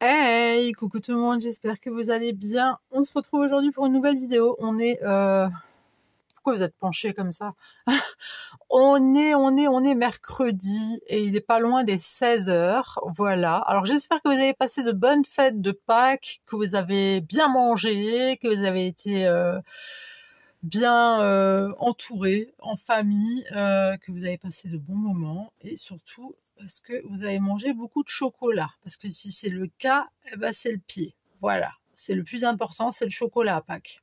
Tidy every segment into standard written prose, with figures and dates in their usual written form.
Hey, coucou tout le monde, j'espère que vous allez bien. On se retrouve aujourd'hui pour une nouvelle vidéo. Pourquoi vous êtes penchés comme ça? On est mercredi et il est pas loin des 16 heures. Voilà. Alors j'espère que vous avez passé de bonnes fêtes de Pâques, que vous avez bien mangé, que vous avez été bien entourés en famille, que vous avez passé de bons moments et surtout parce que vous avez mangé beaucoup de chocolat. Parce que si c'est le cas, eh ben c'est le pied. Voilà. C'est le plus important, c'est le chocolat à Pâques.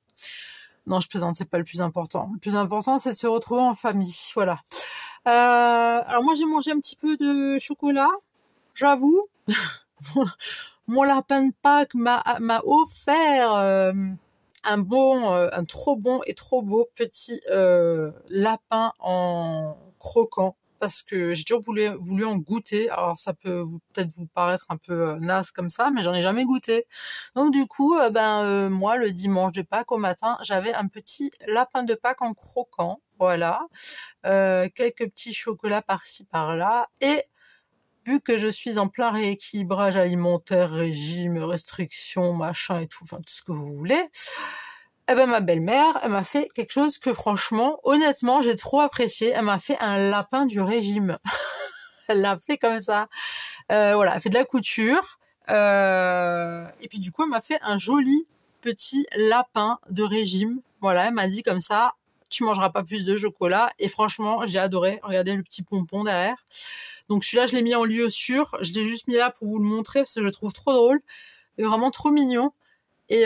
Non, je plaisante, c'est pas le plus important. Le plus important, c'est de se retrouver en famille. Voilà. Alors moi, j'ai mangé un petit peu de chocolat, j'avoue. Mon lapin de Pâques m'a offert un trop bon et trop beau petit lapin en croquant. Parce que j'ai toujours voulu en goûter. Alors ça peut peut-être vous paraître un peu naze comme ça, mais j'en ai jamais goûté. Donc du coup, moi le dimanche de Pâques au matin, j'avais un petit lapin de Pâques en croquant. Voilà, quelques petits chocolats par-ci par-là. Et vu que je suis en plein rééquilibrage alimentaire, régime, restriction, machin et tout, enfin tout ce que vous voulez, eh ben ma belle-mère, elle m'a fait quelque chose que franchement, honnêtement, j'ai trop apprécié. Elle m'a fait un lapin du régime. Elle l'a fait comme ça. Voilà, elle fait de la couture. Et puis du coup, elle m'a fait un joli petit lapin de régime. Voilà, elle m'a dit comme ça, tu mangeras pas plus de chocolat. Et franchement, j'ai adoré. Regardez le petit pompon derrière. Donc celui-là, je l'ai mis en lieu sûr. Je l'ai juste mis là pour vous le montrer parce que je le trouve trop drôle. Et vraiment trop mignon. Et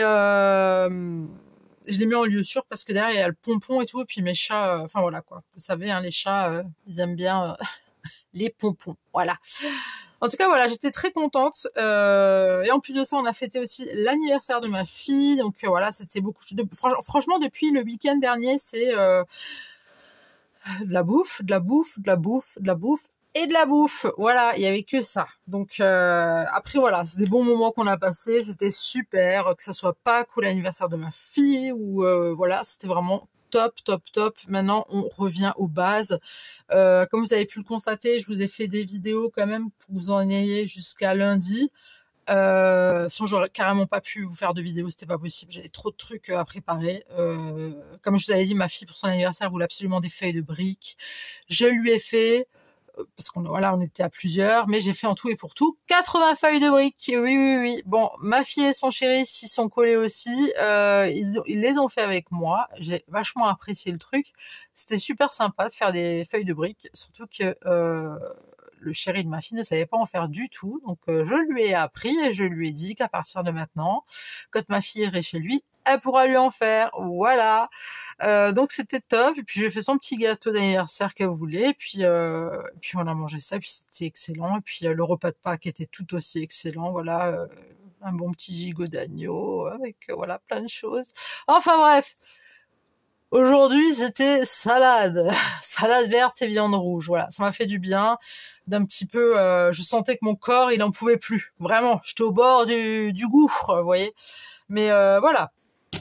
je l'ai mis en lieu sûr parce que derrière, il y a le pompon et tout. Et puis mes chats, enfin voilà quoi. Vous savez, hein, les chats, ils aiment bien les pompons. Voilà. En tout cas, voilà, j'étais très contente. Et en plus de ça, on a fêté aussi l'anniversaire de ma fille. Donc voilà, c'était beaucoup. Franchement, depuis le week-end dernier, c'est de la bouffe, de la bouffe, de la bouffe, de la bouffe et de la bouffe. Voilà, il y avait que ça. Donc après voilà, c'est des bons moments qu'on a passés, c'était super, que ça soit Pâques ou l'anniversaire de ma fille ou voilà, c'était vraiment top, top, top. Maintenant, on revient aux bases. Comme vous avez pu le constater, je vous ai fait des vidéos quand même pour que vous en ayez jusqu'à lundi. Sinon j'aurais carrément pas pu vous faire de vidéos, c'était pas possible, j'avais trop de trucs à préparer. Comme je vous avais dit, ma fille pour son anniversaire voulait absolument des feuilles de briques. Je lui ai fait, parce qu'on voilà, on était à plusieurs, mais j'ai fait en tout et pour tout 80 feuilles de briques. Oui, oui, oui. Bon, ma fille et son chéri s'y sont collés aussi. Ils les ont fait avec moi. J'ai vachement apprécié le truc. C'était super sympa de faire des feuilles de briques, surtout que le chéri de ma fille ne savait pas en faire du tout. Donc je lui ai appris et je lui ai dit qu'à partir de maintenant, quand ma fille irait chez lui, elle pourra lui en faire. Voilà. Donc c'était top. Et puis j'ai fait son petit gâteau d'anniversaire qu'elle voulait. Et puis on a mangé ça. Et puis c'était excellent. Et puis le repas de Pâques était tout aussi excellent. Voilà. Un bon petit gigot d'agneau avec voilà plein de choses. Enfin bref. Aujourd'hui, c'était salade. Salade verte et viande rouge. Voilà, ça m'a fait du bien. D'un petit peu, je sentais que mon corps, il en pouvait plus. Vraiment, j'étais au bord du gouffre, vous voyez. Mais voilà,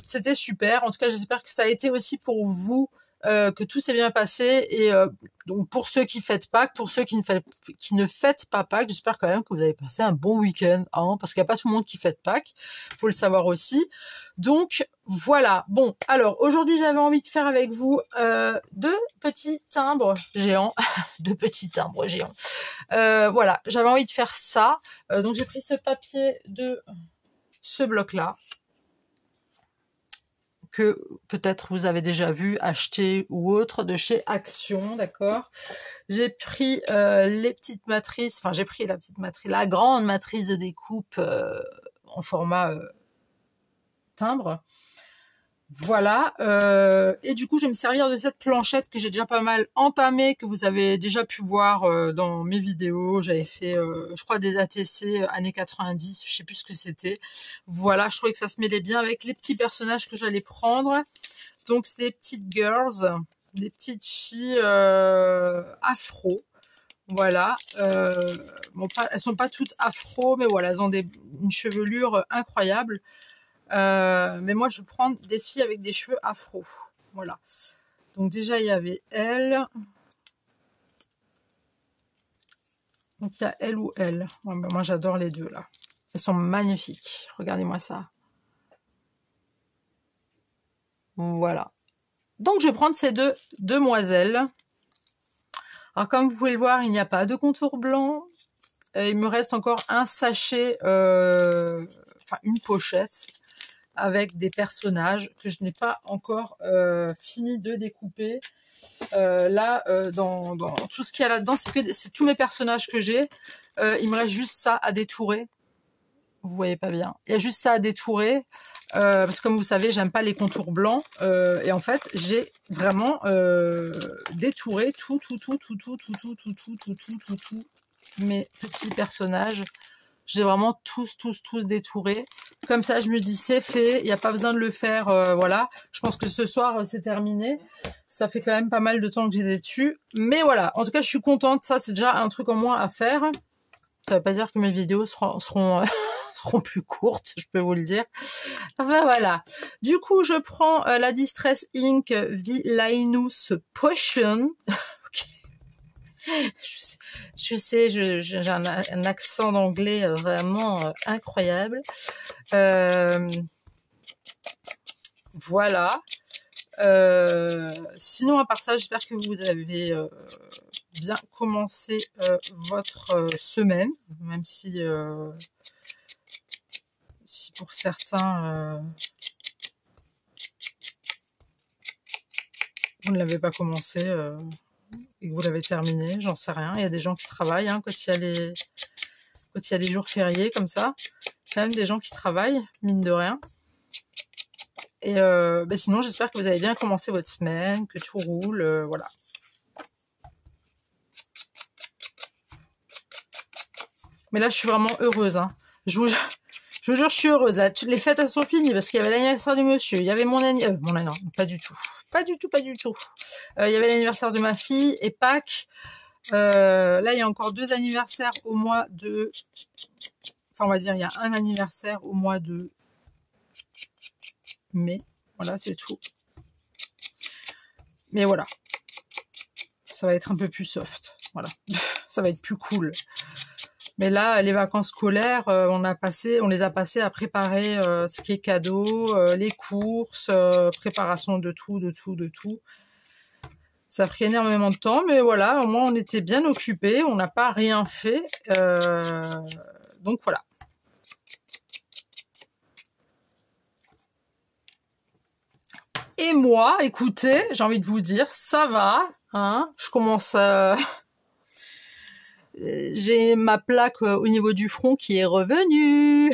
c'était super. En tout cas, j'espère que ça a été aussi pour vous, que tout s'est bien passé. Et donc pour ceux qui fêtent Pâques, pour ceux qui ne fêtent pas Pâques, j'espère quand même que vous avez passé un bon week-end, hein, parce qu'il n'y a pas tout le monde qui fête Pâques. Faut le savoir aussi. Donc voilà. Bon, alors aujourd'hui, j'avais envie de faire avec vous deux petits timbres géants, deux petits timbres géants. Voilà, j'avais envie de faire ça. Donc j'ai pris ce papier de ce bloc-là, que peut-être vous avez déjà vu acheter ou autre de chez Action, d'accord. J'ai pris les petites matrices, enfin j'ai pris la petite matrice, la grande matrice de découpe en format timbre. Voilà, et du coup je vais me servir de cette planchette que j'ai déjà pas mal entamée, que vous avez déjà pu voir dans mes vidéos. J'avais fait je crois des ATC années 90, je sais plus ce que c'était. Voilà, je trouvais que ça se mêlait bien avec les petits personnages que j'allais prendre. Donc c'est des petites girls, des petites filles afro. Voilà, bon, elles sont pas toutes afro, mais voilà, elles ont une chevelure incroyable. Mais moi je vais prendre des filles avec des cheveux afro. Voilà. Donc déjà il y avait elle. Donc il y a elle ou elle. Ouais, ben moi j'adore les deux là. Elles sont magnifiques. Regardez-moi ça. Voilà. Donc, je vais prendre ces deux demoiselles. Alors, comme vous pouvez le voir, il n'y a pas de contour blanc. Il me reste encore un sachet, enfin une pochette avec des personnages que je n'ai pas encore fini de découper. Là, dans tout ce qu'il y a là-dedans, c'est tous mes personnages que j'ai. Il me reste juste ça à détourer. Vous voyez pas bien. Il y a juste ça à détourer. Parce que comme vous savez, j'aime pas les contours blancs. Et en fait, j'ai vraiment détouré tout mes petits personnages. J'ai vraiment tous détourés. Comme ça, je me dis, c'est fait. Il n'y a pas besoin de le faire. Voilà. Je pense que ce soir, c'est terminé. Ça fait quand même pas mal de temps que j'étais dessus. Mais voilà. En tout cas, je suis contente. Ça, c'est déjà un truc en moins à faire. Ça ne veut pas dire que mes vidéos seront plus courtes, je peux vous le dire. Enfin, voilà. Du coup, je prends la Distress Ink Villainous Potion. Je sais, j'ai un accent d'anglais vraiment incroyable. Voilà. Sinon, à part ça, j'espère que vous avez bien commencé votre semaine, même si pour certains vous ne l'avez pas commencé et que vous l'avez terminé, j'en sais rien. Il y a des gens qui travaillent hein, quand il y a les jours fériés comme ça. Quand même des gens qui travaillent, mine de rien. Et sinon, j'espère que vous avez bien commencé votre semaine, que tout roule, voilà. Mais là, je suis vraiment heureuse. Hein. Je vous jure, je suis heureuse. Là, les fêtes, elles sont finies parce qu'il y avait l'anniversaire du monsieur. Il y avait mon anniversaire. Non, pas du tout. Pas du tout. Il y avait l'anniversaire de ma fille et Pâques. Là, il y a encore 2 anniversaires au mois de... Enfin, on va dire, il y a un anniversaire au mois de mai. Voilà, c'est tout. Mais voilà. Ça va être un peu plus soft. Voilà. Ça va être plus cool. Mais là, les vacances scolaires, on les a passées à préparer ce qui est cadeau, les courses, préparation de tout. Ça a pris énormément de temps, mais voilà, au moins on était bien occupés, on n'a pas rien fait. Donc voilà. Et moi, écoutez, j'ai envie de vous dire, ça va. Hein, je commence j'ai ma plaque au niveau du front qui est revenue.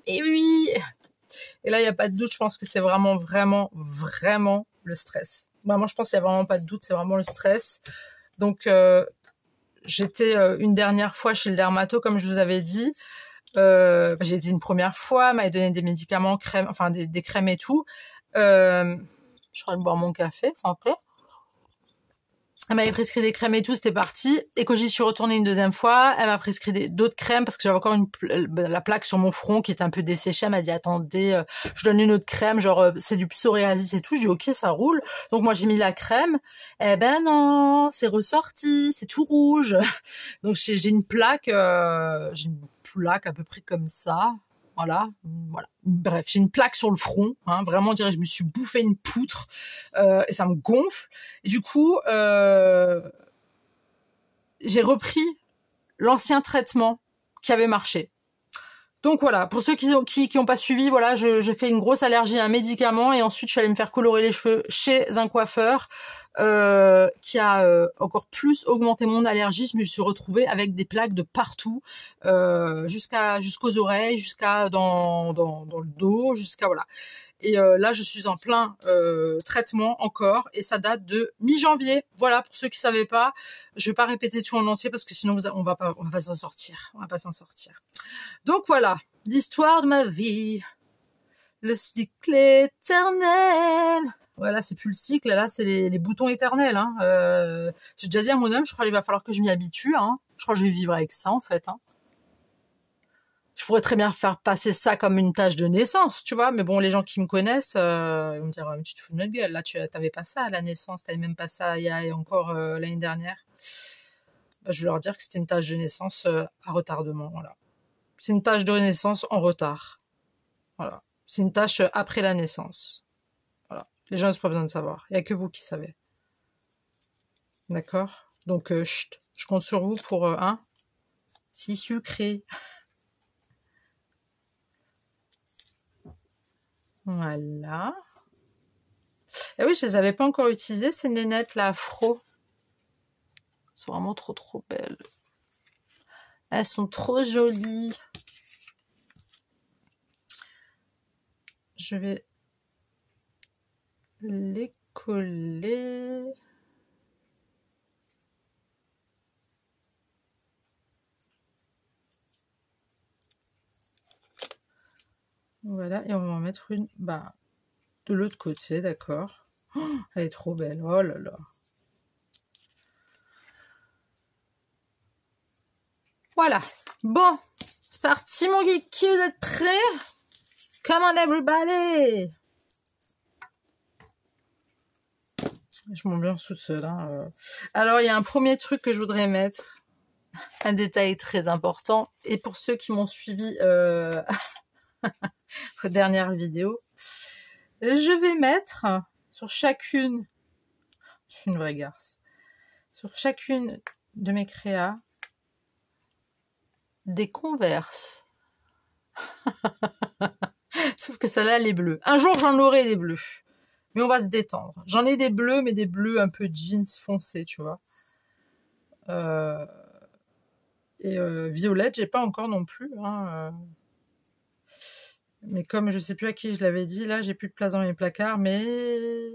Et oui. Et là, il n'y a pas de doute, je pense que c'est vraiment le stress. Vraiment, je pense qu'il n'y a vraiment pas de doute, c'est vraiment le stress. Donc, j'étais une dernière fois chez le dermato, comme je vous avais dit. J'ai été une première fois, m'avait donné des médicaments, crèmes, enfin des crèmes et tout. Je suis en train de boire mon café, santé. Elle m'avait prescrit des crèmes et tout, c'était parti. Et quand j'y suis retournée une deuxième fois, elle m'a prescrit d'autres crèmes parce que j'avais encore la plaque sur mon front qui était un peu desséchée. Elle m'a dit, attendez, je donne une autre crème, genre c'est du psoriasis et tout. Je dis, ok, ça roule. Donc moi, j'ai mis la crème. Eh ben non, c'est ressorti, c'est tout rouge. Donc j'ai une plaque à peu près comme ça. Voilà. Bref, j'ai une plaque sur le front, hein, vraiment, on dirait que je me suis bouffé une poutre et ça me gonfle. Et du coup, j'ai repris l'ancien traitement qui avait marché. Donc voilà, pour ceux qui ont pas suivi, voilà, j'ai fait une grosse allergie à un médicament et ensuite je suis allée me faire colorer les cheveux chez un coiffeur qui a encore plus augmenté mon allergie. Je me suis retrouvée avec des plaques de partout, jusqu'aux oreilles, jusqu'à dans le dos, jusqu'à voilà. Et là, je suis en plein traitement encore, et ça date de mi-janvier. Voilà, pour ceux qui savaient pas, je vais pas répéter tout en entier parce que sinon on va pas s'en sortir. On va pas s'en sortir. Donc voilà, l'histoire de ma vie, le cycle éternel. Voilà, c'est plus le cycle, là, c'est les boutons éternels. Hein. J'ai déjà dit à mon homme, je crois qu'il va falloir que je m'y habitue. Hein. Je crois que je vais vivre avec ça, en fait. Hein. Je pourrais très bien faire passer ça comme une tâche de naissance, tu vois. Mais bon, les gens qui me connaissent, ils vont me dire, tu te fous de notre gueule. Là, tu n'avais pas ça à la naissance, tu n'avais même pas ça il y a encore l'année dernière. Je vais leur dire que c'était une tâche de naissance à retardement, voilà. C'est une tache de naissance en retard. Voilà. C'est une tache après la naissance. Voilà. Les gens n'ont pas besoin de savoir. Il n'y a que vous qui savez. D'accord? Donc, chut, je compte sur vous pour un. Si sucré. Voilà. Et oui, je les avais pas encore utilisées, ces nénettes là, afro. Elles sont vraiment trop belles. Elles sont trop jolies. Je vais les coller. Voilà, et on va en mettre une de l'autre côté, d'accord. Oh, elle est trop belle, oh là là. Voilà, bon, c'est parti mon geeky, vous êtes prêts? Come on everybody! Je m'ambiance toute seule. Hein. Alors, il y a un premier truc que je voudrais mettre. Un détail très important. Et pour ceux qui m'ont suivi aux dernières vidéos, je vais mettre sur chacune, je suis une vraie garce, sur chacune de mes créas, des Converse. Sauf que celle-là, elle est bleue. Un jour, j'en aurai des bleus. Mais on va se détendre. J'en ai des bleus, mais des bleus un peu jeans foncés, tu vois. Et violette, j'ai pas encore non plus. Hein, mais comme je sais plus à qui je l'avais dit, là, j'ai plus de place dans mes placards, mais...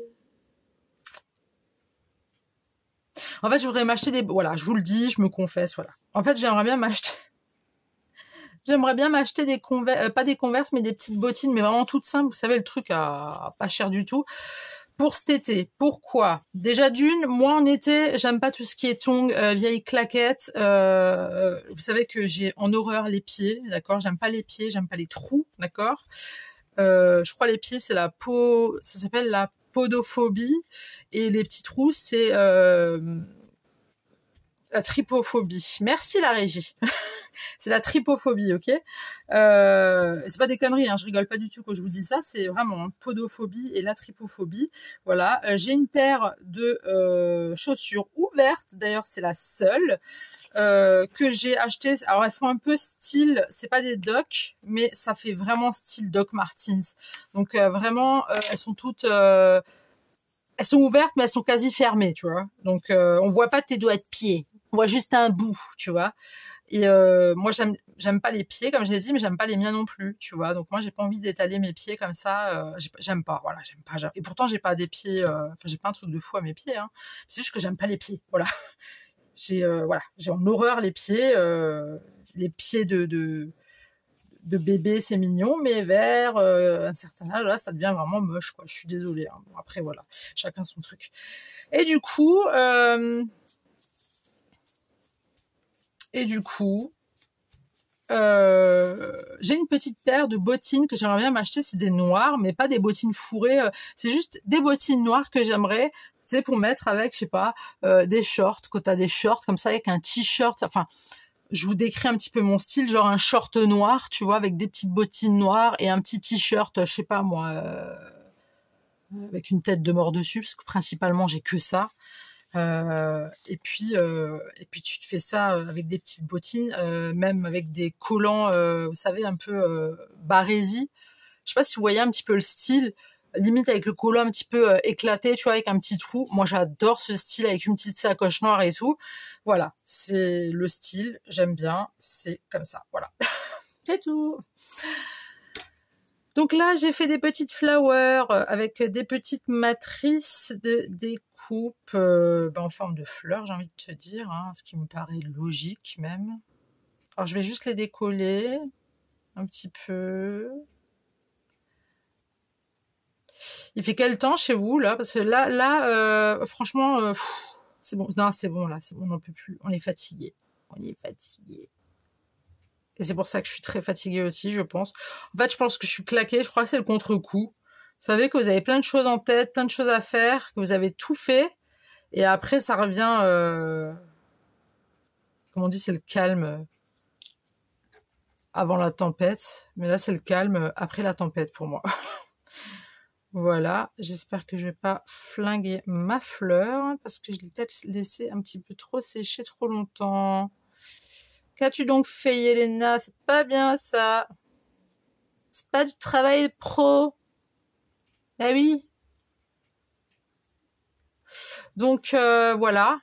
En fait, je voudrais m'acheter des... Voilà, je vous le dis, je me confesse, voilà. En fait, j'aimerais bien m'acheter... J'aimerais bien m'acheter des Converse, pas des Converse, mais des petites bottines, mais vraiment toutes simples. Vous savez, le truc à pas cher du tout. Pour cet été. Pourquoi? Déjà d'une, moi en été, j'aime pas tout ce qui est tongs, vieilles claquettes. Vous savez que j'ai en horreur les pieds, d'accord? J'aime pas les pieds, j'aime pas les trous, d'accord? Je crois les pieds, c'est la peau, ça s'appelle la podophobie. Et les petits trous, c'est la tripophobie. Merci la régie. C'est la tripophobie, ok? C'est pas des conneries, hein, je rigole pas du tout quand je vous dis ça, c'est vraiment hein, podophobie et la tripophobie. Voilà, j'ai une paire de chaussures ouvertes, d'ailleurs c'est la seule que j'ai achetée. Alors elles font un peu style, c'est pas des Doc, mais ça fait vraiment style Doc Martens. Donc vraiment, elles sont toutes... elles sont ouvertes, mais elles sont quasi fermées, tu vois. Donc on voit pas tes doigts de pied, on voit juste un bout, tu vois. Et moi j'aime pas les pieds comme je l'ai dit, mais j'aime pas les miens non plus, tu vois. Donc moi j'ai pas envie d'étaler mes pieds comme ça, j'aime pas, voilà, j'aime pas. Et pourtant j'ai pas des pieds, enfin j'ai pas un truc de fou à mes pieds, hein. C'est juste que j'aime pas les pieds, voilà. J'ai voilà, j'ai en horreur les pieds de bébé c'est mignon, mais vers un certain âge là ça devient vraiment moche quoi. Je suis désolée. Hein. Bon, après voilà, chacun son truc. Et du coup. J'ai une petite paire de bottines que j'aimerais bien m'acheter, c'est des noires, mais pas des bottines fourrées, c'est juste des bottines noires que j'aimerais, tu sais, pour mettre avec, je sais pas, des shorts, quand t'as des shorts comme ça avec un t-shirt, enfin, je vous décris un petit peu mon style, genre un short noir, tu vois, avec des petites bottines noires et un petit t-shirt, je sais pas moi, avec une tête de mort dessus, parce que principalement j'ai que ça. Et puis tu te fais ça avec des petites bottines, même avec des collants, vous savez, un peu barésie. Je sais pas si vous voyez un petit peu le style, limite avec le collant un petit peu éclaté, tu vois, avec un petit trou. Moi, j'adore ce style avec une petite sacoche noire et tout. Voilà, c'est le style, j'aime bien, c'est comme ça, voilà. C'est tout. Donc là, j'ai fait des petites flowers avec des petites matrices de découpe en forme de fleurs, j'ai envie de te dire, hein, ce qui me paraît logique même. Alors, je vais juste les décoller un petit peu. Il fait quel temps chez vous, là? Parce que là franchement, c'est bon. Non, c'est bon, là, c'est bon, on n'en peut plus. On est fatigué. On est fatigué. Et c'est pour ça que je suis très fatiguée aussi, je pense. En fait, je pense que je suis claquée. Je crois que c'est le contre-coup. Vous savez que vous avez plein de choses en tête, plein de choses à faire, que vous avez tout fait. Et après, ça revient... comme on dit, c'est le calme. avant la tempête. Mais là, c'est le calme après la tempête pour moi. Voilà, j'espère que je vais pas flinguer ma fleur parce que je l'ai peut-être laissé un petit peu trop sécher trop longtemps. Qu'as-tu donc fait, Yelena? C'est pas bien ça. C'est pas du travail pro. Ah oui. Donc voilà.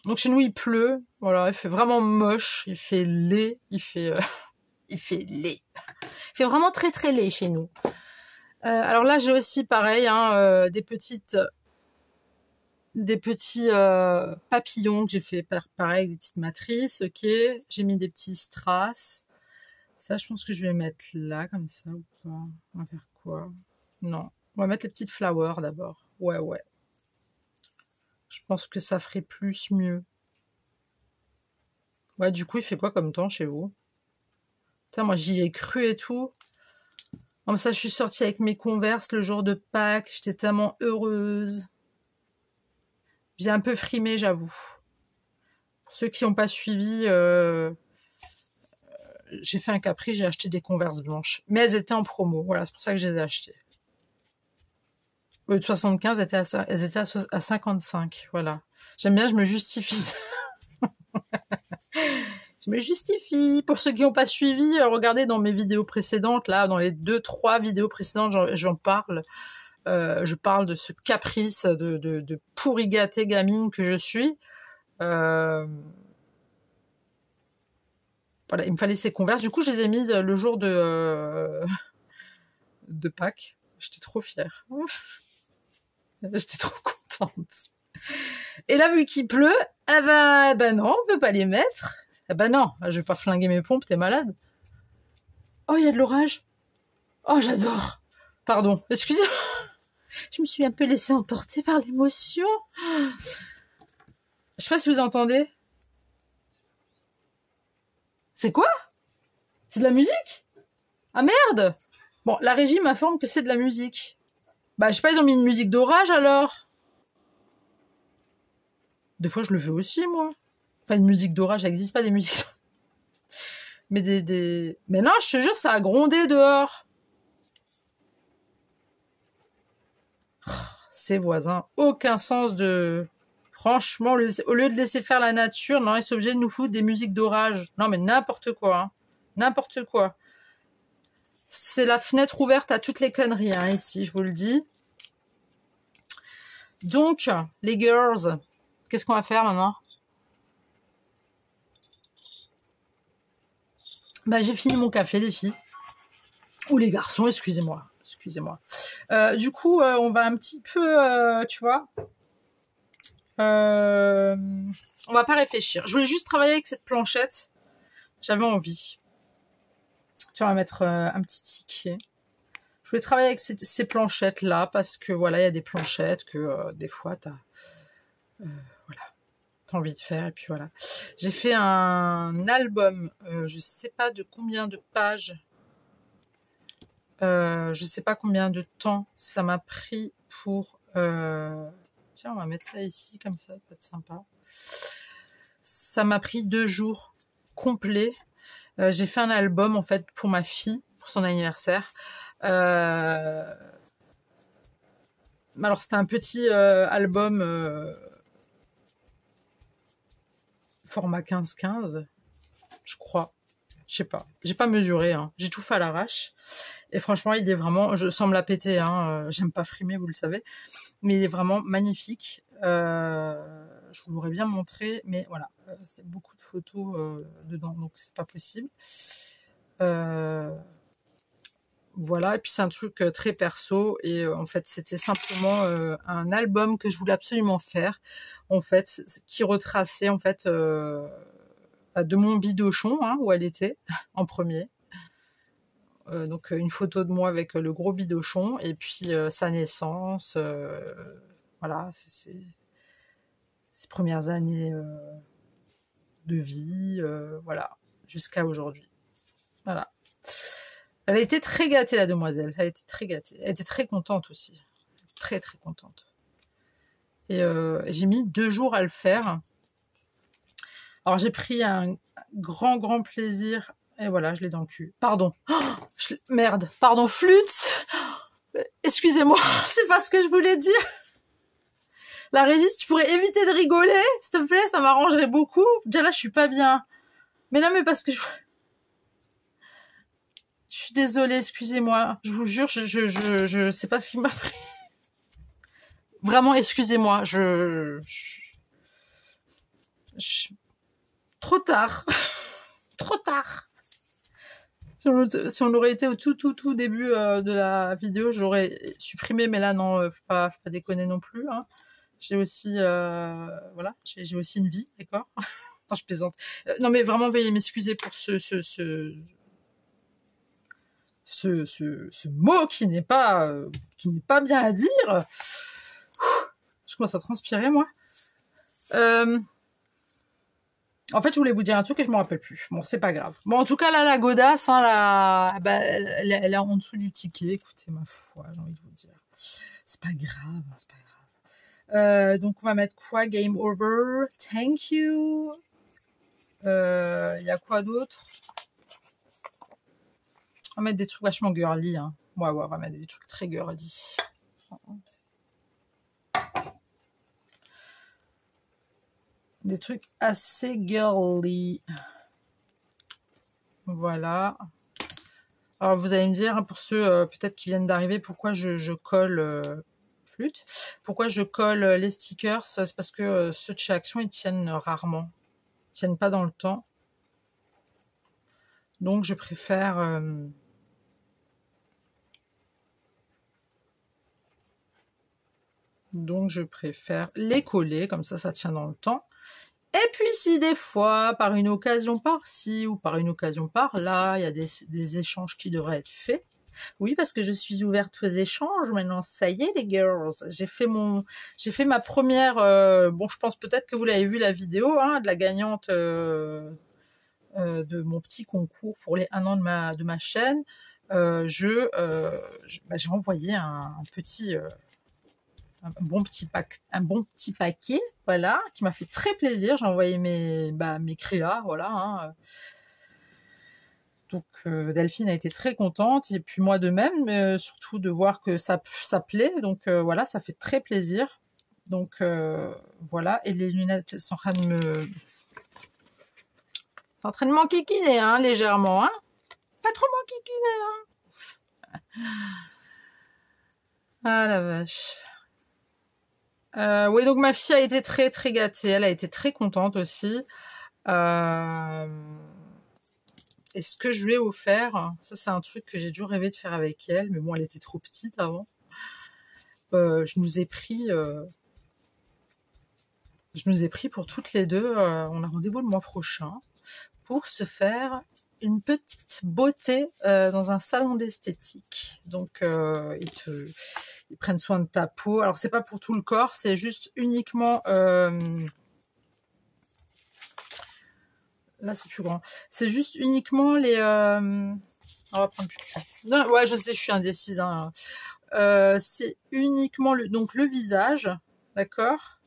Donc chez nous il pleut. Voilà, il fait vraiment moche. Il fait laid. Il fait il fait laid. Il fait vraiment très très laid chez nous. Alors là j'ai aussi pareil des petits papillons que j'ai fait pareil avec des petites matrices. Ok, j'ai mis des petits strass. Ça je pense que je vais mettre là comme ça ou pas. On va faire quoi? Non, on va mettre les petites flowers d'abord. Ouais. Je pense que ça ferait plus mieux. Ouais, du coup, il fait quoi comme temps chez vous? Putain, moi, j'y ai cru et tout. Comme ça, je suis sortie avec mes Converse le jour de Pâques. J'étais tellement heureuse. J'ai un peu frimé, j'avoue. Pour ceux qui n'ont pas suivi, j'ai fait un caprice, j'ai acheté des Converse blanches. Mais elles étaient en promo. Voilà, c'est pour ça que je les ai achetées. Au lieu de 75, elles étaient à 55. Voilà. J'aime bien, je me justifie. Je me justifie. Pour ceux qui n'ont pas suivi, regardez dans mes vidéos précédentes, là, dans les 2-3 vidéos précédentes, j'en parle. Je parle de ce caprice de pourri gâté gamine que je suis. Voilà, il me fallait ces Converse. Du coup, je les ai mises le jour de Pâques. J'étais trop fière. J'étais trop contente. Et là, vu qu'il pleut, ben non, on peut pas les mettre. Ah bah non, je vais pas flinguer mes pompes, t'es malade. Oh, il y a de l'orage. Oh, j'adore. Pardon, excusez-moi. Je me suis un peu laissée emporter par l'émotion. Je sais pas si vous entendez. C'est quoi? C'est de la musique? Ah merde! Bon, la régie m'informe que c'est de la musique. Bah, je sais pas, ils ont mis une musique d'orage alors. Des fois, je le fais aussi, moi. Enfin, une musique d'orage, ça n'existe pas des musiques. Mais Mais non, je te jure, ça a grondé dehors. Ces voisins, aucun sens de... Franchement, au lieu de laisser faire la nature, non, ils sont obligés de nous foutre des musiques d'orage. Non, mais n'importe quoi. Hein. N'importe quoi. C'est la fenêtre ouverte à toutes les conneries, hein, ici, je vous le dis. Donc, les girls, qu'est-ce qu'on va faire maintenant? Bah, j'ai fini mon café, les filles. Ou les garçons, excusez-moi. Excusez-moi. Du coup, on va un petit peu, tu vois... on va pas réfléchir. Je voulais juste travailler avec cette planchette. J'avais envie. Tiens, on va mettre un petit ticket. Je voulais travailler avec ces planchettes là parce que voilà, il y a des planchettes que des fois t'as envie de faire et puis voilà. J'ai fait un album. Je sais pas de combien de pages. Je sais pas combien de temps ça m'a pris pour. Tiens, on va mettre ça ici comme ça peut être sympa. Ça m'a pris 2 jours complets. J'ai fait un album en fait pour ma fille, pour son anniversaire. Alors c'était un petit album format 15-15, je crois. Je sais pas. J'ai pas mesuré. Hein. J'ai tout fait à l'arrache. Et franchement, il est vraiment... Je sens me la péter. Hein. J'aime pas frimer, vous le savez. Mais il est vraiment magnifique. Je vous l'aurais bien montré. Mais voilà. Il y a beaucoup de photos dedans. Donc, c'est pas possible. Voilà. Et puis, c'est un truc très perso. Et en fait, c'était simplement un album que je voulais absolument faire. En fait, qui retraçait en fait... de mon bidochon, hein, où elle était, en premier. Donc une photo de moi avec le gros bidochon, et puis sa naissance, voilà, c'est ses premières années de vie, voilà, jusqu'à aujourd'hui. Voilà. Elle a été très gâtée, la demoiselle, elle a été très gâtée. Elle était très contente aussi, très très contente. Et j'ai mis 2 jours à le faire. Alors j'ai pris un grand plaisir. Et voilà, je l'ai dans le cul. Pardon. Oh, merde. Pardon, flûte. Excusez-moi, c'est pas ce que je voulais dire. La régie, si tu pourrais éviter de rigoler, s'il te plaît, ça m'arrangerait beaucoup. Déjà là, je suis pas bien. Mais non, mais parce que je suis désolée, excusez-moi. Je vous jure, je sais pas ce qui m'a pris. Vraiment, excusez-moi. Trop tard. Trop tard. Si on aurait été au tout début de la vidéo, j'aurais supprimé, mais là non, faut pas déconner non plus. Hein. J'ai aussi, voilà, j'ai aussi une vie, d'accord. Non, je plaisante. Non, mais vraiment, veuillez m'excuser pour ce mot qui n'est pas bien à dire. Je commence à transpirer, moi. En fait, je voulais vous dire un truc et je me rappelle plus. Bon, c'est pas grave. Bon, en tout cas, là, la godasse, hein, elle est en dessous du ticket. Écoutez, ma foi, j'ai envie de vous dire. C'est pas grave, hein, c'est pas grave. Donc, on va mettre quoi? Game over. Thank you. Il y a quoi d'autre? On va mettre des trucs vachement girly. Hein. Ouais, on va mettre des trucs très girly. Des trucs assez girly. Voilà. Alors, vous allez me dire, pour ceux peut-être qui viennent d'arriver, pourquoi je colle flûte. Pourquoi je colle les stickers? C'est parce que ceux de chez Action, ils tiennent rarement. Ils tiennent pas dans le temps. Donc, je préfère... les coller, comme ça tient dans le temps. Et puis si des fois, par une occasion par-ci ou par une occasion par-là, il y a des échanges qui devraient être faits. Oui, parce que je suis ouverte aux échanges maintenant. Ça y est, les girls. J'ai fait ma première... bon, je pense peut-être que vous l'avez vu la vidéo hein, de la gagnante de mon petit concours pour les 1 an de ma chaîne. J'ai envoyé un petit... un bon petit paquet, voilà, qui m'a fait très plaisir. J'ai envoyé mes créas, voilà. Hein. Donc Delphine a été très contente et puis moi de même, mais surtout de voir que ça plaît. Donc voilà, ça fait très plaisir. Donc voilà, et les lunettes sont en train de m'enquiquiner, hein, légèrement, hein. Pas trop m'enquiquiner, hein. Ah la vache. Oui, donc ma fille a été très très gâtée, elle a été très contente aussi. Et ce que je lui ai offert, ça c'est un truc que j'ai toujours rêvé de faire avec elle, mais bon, elle était trop petite avant. Je nous ai pris pour toutes les deux, on a rendez-vous le mois prochain, pour se faire une petite beauté dans un salon d'esthétique. Donc ils prennent soin de ta peau. Alors c'est pas pour tout le corps, c'est juste uniquement... Là c'est plus grand. C'est juste uniquement les... On va prendre plus petit. Non, ouais, je sais, je suis indécise. Hein. C'est uniquement le visage, d'accord?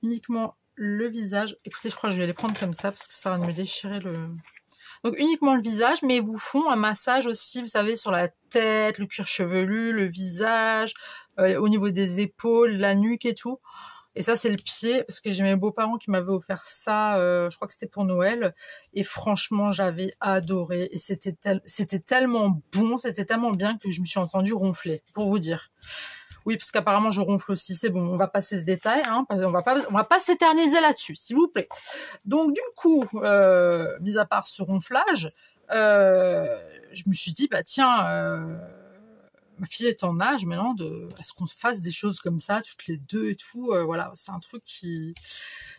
Uniquement le visage. Écoutez, je crois que je vais les prendre comme ça parce que ça va me déchirer le... Donc uniquement le visage, mais ils vous font un massage aussi, vous savez, sur la tête, le cuir chevelu, le visage, au niveau des épaules, la nuque et tout. Et ça, c'est le pied, parce que j'ai mes beaux-parents qui m'avaient offert ça, je crois que c'était pour Noël. Et franchement, j'avais adoré. Et c'était tellement bon, c'était tellement bien que je me suis entendue ronfler, pour vous dire. Oui, parce qu'apparemment, je ronfle aussi. C'est bon, on va passer ce détail, hein, on va pas s'éterniser là-dessus, s'il vous plaît. Donc, du coup, mis à part ce ronflage, je me suis dit, bah tiens, ma fille est en âge maintenant est-ce qu'on fasse des choses comme ça, toutes les deux et tout. Voilà, c'est un truc qui...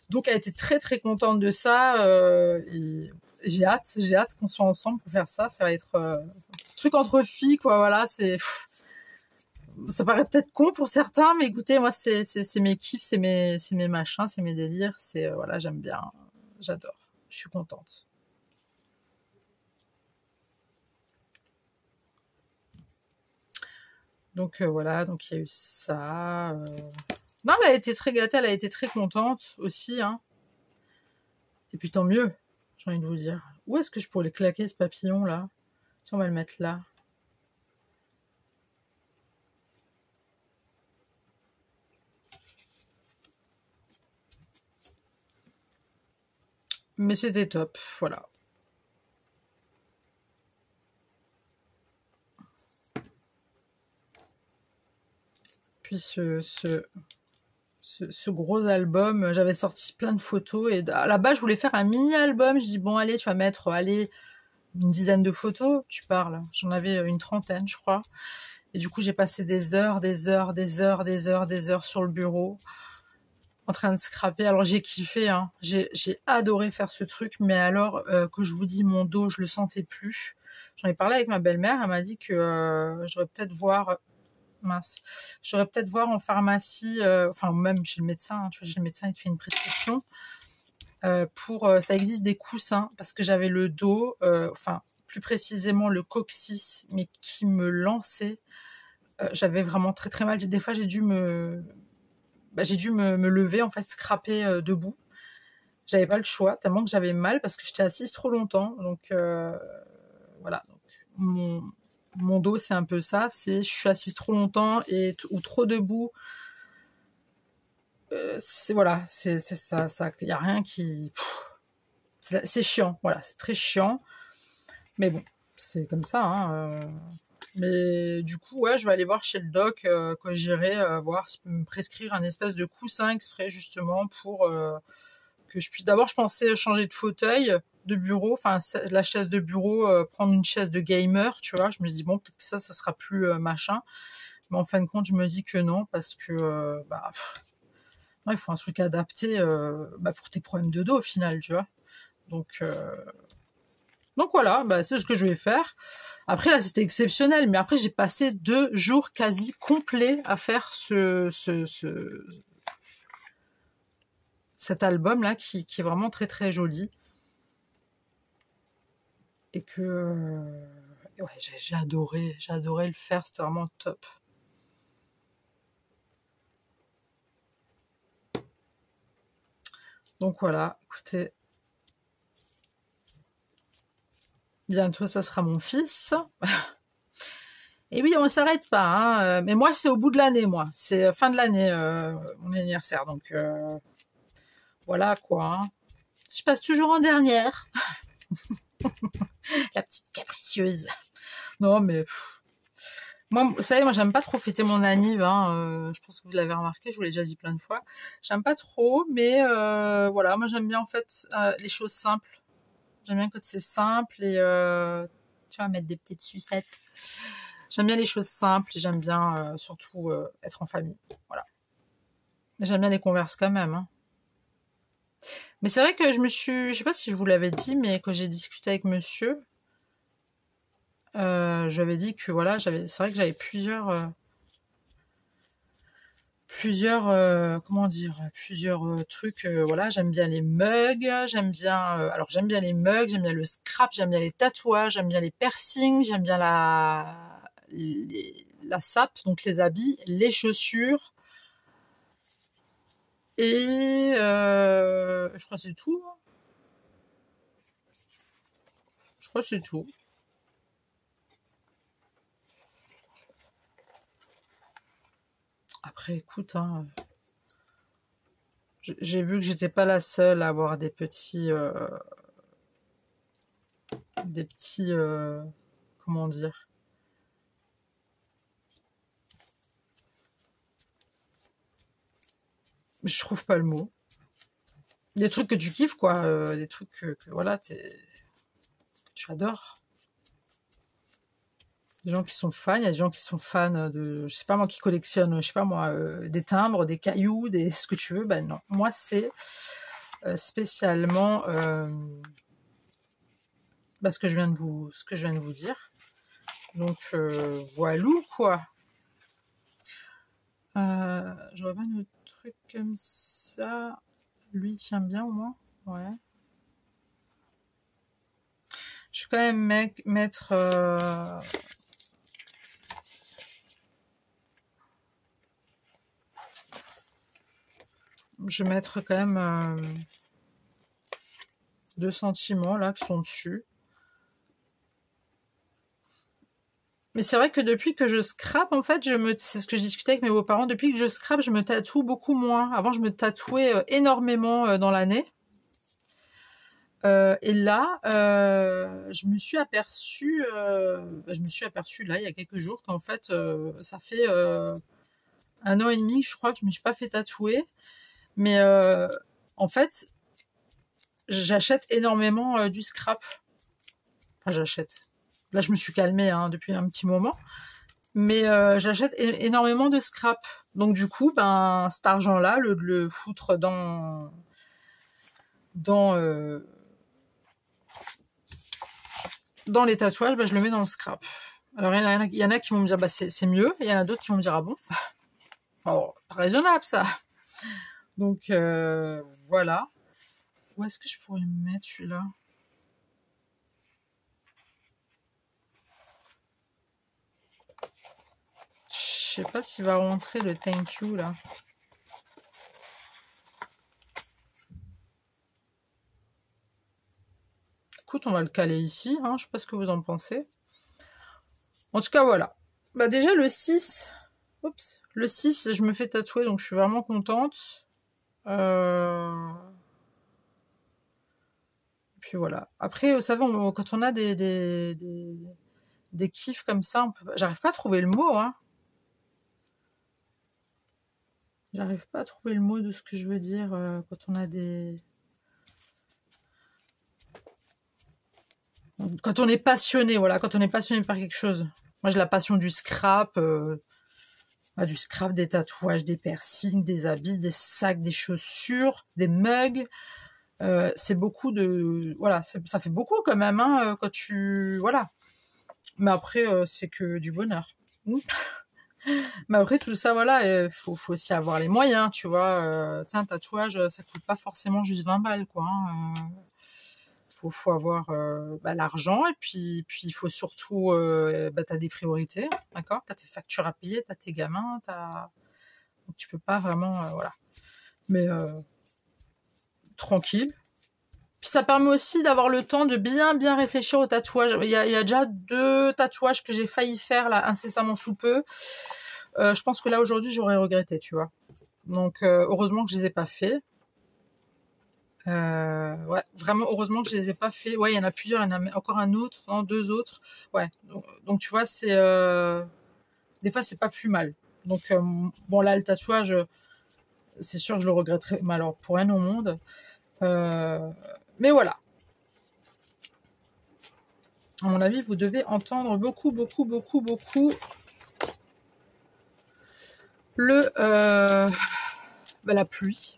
Donc, elle était très, très contente de ça. Et j'ai hâte qu'on soit ensemble pour faire ça. Ça va être un truc entre filles, quoi. Voilà, c'est... Ça paraît peut-être con pour certains, mais écoutez, moi, c'est mes kiffs, c'est mes machins, c'est mes délires. C'est, voilà, j'aime bien, j'adore, je suis contente. Donc, voilà, donc il y a eu ça. Non, elle a été très gâtée, elle a été très contente aussi, hein. Et puis tant mieux, j'ai envie de vous dire. Où est-ce que je pourrais claquer ce papillon là? Tiens, on va le mettre là. Mais c'était top, voilà. Puis ce gros album, j'avais sorti plein de photos et à la base je voulais faire un mini album. Je dis bon allez, tu vas mettre allez une dizaine de photos, tu parles. J'en avais une trentaine, je crois. Et du coup j'ai passé des heures sur le bureau en train de scraper. Alors j'ai kiffé, hein. J'ai adoré faire ce truc, mais alors que je vous dis mon dos, je le sentais plus. J'en ai parlé avec ma belle-mère, elle m'a dit que j'aurais peut-être voir en pharmacie, enfin même chez le médecin, hein, tu vois, chez le médecin il te fait une prescription pour ça existe des coussins parce que j'avais le dos, enfin plus précisément le coccyx, mais qui me lançait. J'avais vraiment très très mal. Des fois j'ai dû me lever en fait, scraper debout. J'avais pas le choix tellement que j'avais mal parce que j'étais assise trop longtemps. Donc voilà. Donc, mon dos c'est un peu ça, c'est je suis assise trop longtemps ou trop debout. C'est voilà, c'est ça, il y a rien qui, c'est chiant, voilà, c'est très chiant. Mais bon, c'est comme ça. Hein, mais du coup, ouais, je vais aller voir chez le doc quand j'irai voir s'il peut me prescrire un espèce de coussin exprès justement pour que je puisse. D'abord, je pensais changer de fauteuil de bureau, enfin la chaise de bureau, prendre une chaise de gamer, tu vois. Je me dis bon, peut-être que ça sera plus machin. Mais en fin de compte, je me dis que non parce que non, il faut un truc adapté pour tes problèmes de dos au final, tu vois. Donc voilà, c'est ce que je vais faire. Après là c'était exceptionnel, mais après j'ai passé 2 jours quasi complets à faire cet album là qui est vraiment très très joli. Et que ouais, j'ai adoré le faire, c'était vraiment top. Donc voilà, écoutez, bientôt ça sera mon fils. Et oui, on ne s'arrête pas, hein. Mais moi c'est au bout de l'année, moi. C'est fin de l'année, mon anniversaire. Donc voilà quoi. Hein. Je passe toujours en dernière. La petite capricieuse. Non mais... Moi, vous savez, moi j'aime pas trop fêter mon anniv, hein, je pense que vous l'avez remarqué, je vous l'ai déjà dit plein de fois. J'aime pas trop, mais voilà, moi j'aime bien en fait les choses simples. J'aime bien quand c'est simple et tu vois, mettre des petites sucettes. J'aime bien les choses simples et j'aime bien surtout être en famille. Voilà. J'aime bien les converses quand même. Hein. Mais c'est vrai que je sais pas si je vous l'avais dit, mais quand j'ai discuté avec monsieur, j'avais dit que voilà, c'est vrai que j'avais comment dire, plusieurs trucs. Voilà, j'aime bien les mugs, j'aime bien le scrap, j'aime bien les tatouages, j'aime bien les piercings, j'aime bien la sape, donc les habits, les chaussures. Et je crois que c'est tout. Hein. Je crois que c'est tout. Après, écoute, hein, j'ai vu que j'étais pas la seule à avoir des petits, comment dire, je trouve pas le mot. Des trucs que tu kiffes, quoi, des trucs que voilà, que tu adores. Des gens qui sont fans, il y a des gens qui sont fans de, je sais pas moi, qui collectionnent, je sais pas moi, des timbres, des cailloux, ce que tu veux. Ben non, moi c'est spécialement ce que je viens de vous dire. Donc voilou quoi. J'aurais pas un autre truc comme ça. Lui tient bien au moins. Ouais. Je vais quand même mettre je vais mettre quand même de sentiments là qui sont dessus. Mais c'est vrai que depuis que je scrape, en fait, c'est ce que je discutais avec mes beaux-parents, depuis que je scrape, je me tatoue beaucoup moins. Avant, je me tatouais énormément dans l'année. Et là, je me suis aperçue là, il y a quelques jours, qu'en fait, ça fait 1 an et demi, je crois, que je me suis pas fait tatouer. Mais en fait, j'achète énormément du scrap. Enfin, j'achète. Là, je me suis calmée depuis un petit moment. Mais j'achète énormément de scrap. Donc du coup, ben cet argent-là, le foutre dans les tatouages, ben, je le mets dans le scrap. Alors il y en a qui vont me dire bah c'est mieux, et il y en a d'autres qui vont me dire ah bon. Oh, raisonnable ça. Donc voilà. Où est-ce que je pourrais me mettre celui-là? Je sais pas s'il va rentrer le thank you là. Écoute, on va le caler ici, hein, je sais pas ce que vous en pensez. En tout cas, voilà. Bah déjà le 6, oups, le 6, je me fais tatouer, donc je suis vraiment contente. Puis voilà. Après, vous savez, quand on a des kiffs comme ça, j'arrive pas à trouver le mot, hein. J'arrive pas à trouver le mot de ce que je veux dire quand on a des... Quand on est passionné, voilà, quand on est passionné par quelque chose. Moi, j'ai la passion du scrap, des tatouages, des piercings, des habits, des sacs, des chaussures, des mugs. C'est beaucoup de... Voilà, ça fait beaucoup quand même, hein, quand tu... Voilà. Mais après, c'est que du bonheur. Mais après, tout ça, voilà, faut aussi avoir les moyens, tu vois. Un tatouage, ça coûte pas forcément juste 20 balles, quoi. Faut avoir l'argent, et puis il faut surtout... t'as des priorités, d'accord? T'as tes factures à payer, t'as tes gamins, donc tu peux pas vraiment... voilà. Mais tranquille. Puis ça permet aussi d'avoir le temps de bien réfléchir au tatouage. Il y a déjà 2 tatouages que j'ai failli faire là incessamment sous peu. Je pense que là aujourd'hui j'aurais regretté, tu vois. Donc heureusement que je les ai pas fait. Ouais, vraiment heureusement que je les ai pas fait. Ouais, il y en a plusieurs, il y en a encore un autre, non, 2 autres. Ouais. Donc tu vois, c'est des fois c'est pas plus mal. Donc bon là le tatouage, c'est sûr que je le regretterai, mais alors pour rien au monde. Mais voilà. À mon avis, vous devez entendre beaucoup la pluie.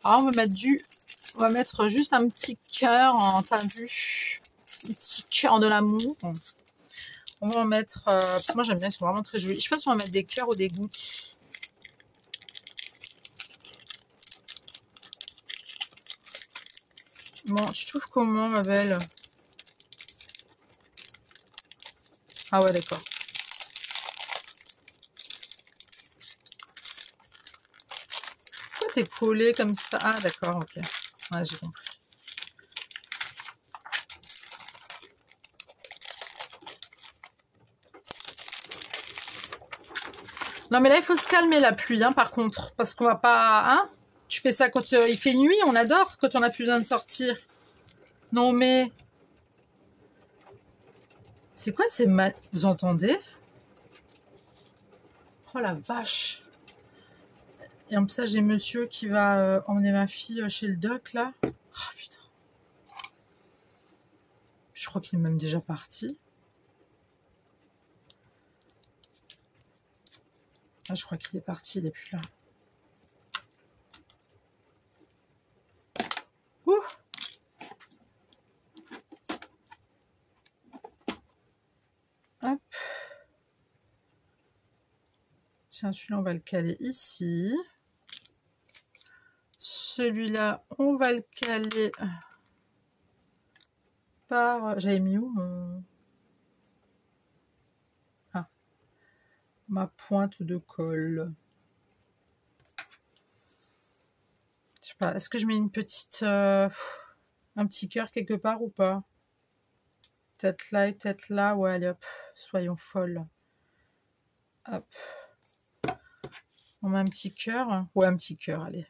Alors on va mettre juste un petit cœur, t'as vu, un petit cœur de l'amour. On va en mettre, parce que moi j'aime bien, ils sont vraiment très jolis. Je sais pas si on va mettre des cœurs ou des gouttes. Bon, tu trouves comment, ma belle? Ah ouais, d'accord. Pourquoi t'es collé comme ça? Ah d'accord, ok. Ouais, j'ai compris. Non mais là il faut se calmer la pluie, hein, par contre, parce qu'on va pas, hein? Tu fais ça quand il fait nuit, on adore, quand on a plus besoin de sortir. Non mais c'est quoi ces vous entendez? Oh la vache. Et en plus ça j'ai monsieur qui va emmener ma fille chez le doc là. Oh putain. Je crois qu'il est même déjà parti. Ah, je crois qu'il est parti, il est plus là. Ouh. Hop. Tiens, celui-là, on va le caler ici. Celui-là, on va le caler par... J'avais mis où mon... Ah. Ma pointe de colle. Je sais pas, est-ce que je mets une petite... Un petit cœur quelque part ou pas? Peut-être là et peut-être là. Ouais, allez hop, soyons folles. Hop. On met un petit cœur. Ouais, un petit cœur, allez.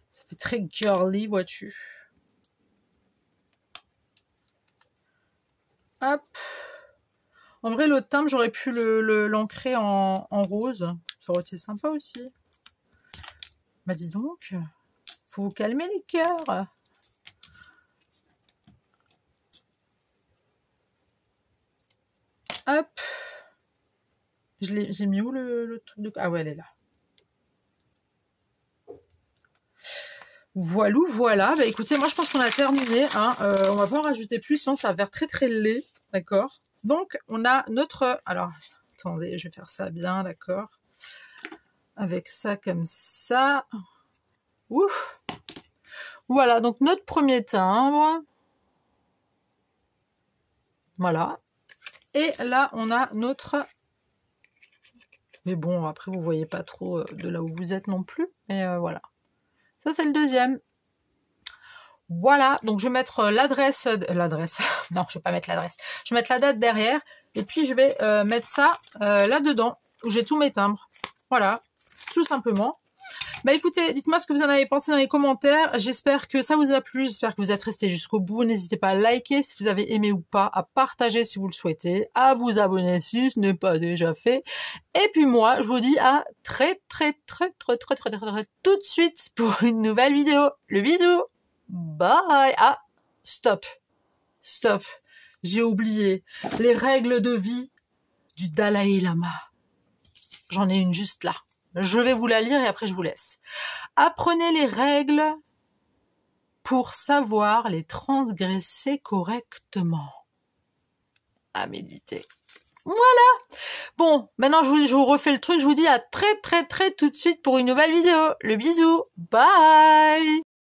Ça fait très girly, vois-tu. Hop. En vrai, l'autre timbre, j'aurais pu l'ancrer en rose. Ça aurait été sympa aussi. Bah dis donc, faut vous calmer les cœurs. Hop. J'ai mis où le truc de... Ah ouais, elle est là. Voilou, voilà. Bah écoutez, moi je pense qu'on a terminé. Hein. On va pas en rajouter plus, sinon ça va faire très très laid. D'accord. Donc on a notre... Alors, attendez, je vais faire ça bien, d'accord. Avec ça comme ça. Ouf. Voilà, donc notre premier timbre. Voilà. Et là, on a notre... Mais bon, après, vous voyez pas trop de là où vous êtes non plus. Mais voilà. Ça, c'est le deuxième. Voilà, donc je vais mettre l'adresse... L'adresse. Non, je vais pas mettre l'adresse. Je vais mettre la date derrière. Et puis, je vais mettre ça là-dedans, où j'ai tous mes timbres. Voilà, tout simplement. Bah écoutez, dites-moi ce que vous en avez pensé dans les commentaires. J'espère que ça vous a plu, j'espère que vous êtes restés jusqu'au bout. N'hésitez pas à liker si vous avez aimé ou pas, à partager si vous le souhaitez, à vous abonner si ce n'est pas déjà fait. Et puis moi, je vous dis à très tout de suite pour une nouvelle vidéo. Le bisou. Bye. Ah, stop. Stop. J'ai oublié les règles de vie du Dalai Lama. J'en ai une juste là. Je vais vous la lire et après je vous laisse. Apprenez les règles pour savoir les transgresser correctement. À méditer. Voilà. Bon, maintenant je vous refais le truc. Je vous dis à très tout de suite pour une nouvelle vidéo. Le bisou. Bye.